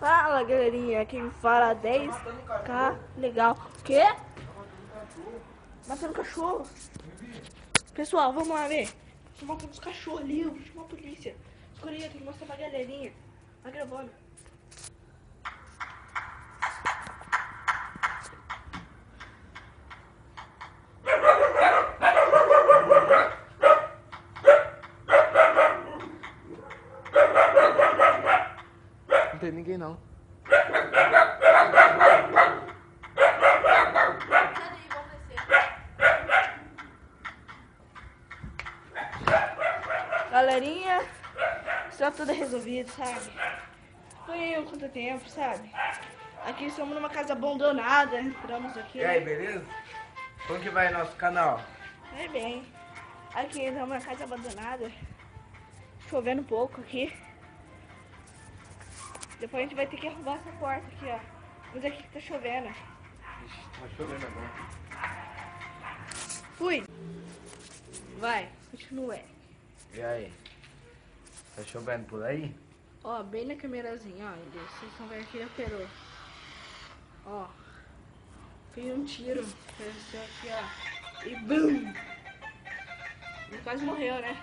Fala, galerinha, quem fala 10k legal. O quê? Matando cachorro. Pessoal, vamos lá ver. Tô matando os cachorros ali, eu vou chamar a polícia. Escolhi, tem que mostrar pra galerinha. Vai gravando. Não tem ninguém não. Galerinha, está tudo resolvido, sabe? Foi um quanto tempo, sabe? Aqui estamos numa casa abandonada, entramos aqui. E aí, beleza? Como que vai nosso canal? Vai bem. Aqui estamos numa casa abandonada. Chovendo um pouco aqui. Depois a gente vai ter que arrumar essa porta aqui, ó. Mas aqui que tá chovendo. Ixi, tá chovendo agora. Fui. Vai, continua. E aí? Tá chovendo por aí? Ó, bem na câmerazinha, ó. Vocês vão ver aqui na perô. Ó. Fiz um tiro. Fez aqui, ó. E BUM! Ele quase morreu, né?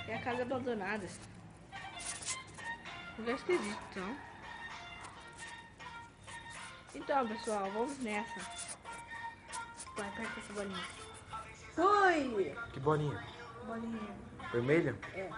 É a casa abandonada. Lugar esquisito, então. Então, pessoal, vamos nessa. Vai, aperta essa bolinha. Fui! Que bolinha? Bolinha. Vermelha? É.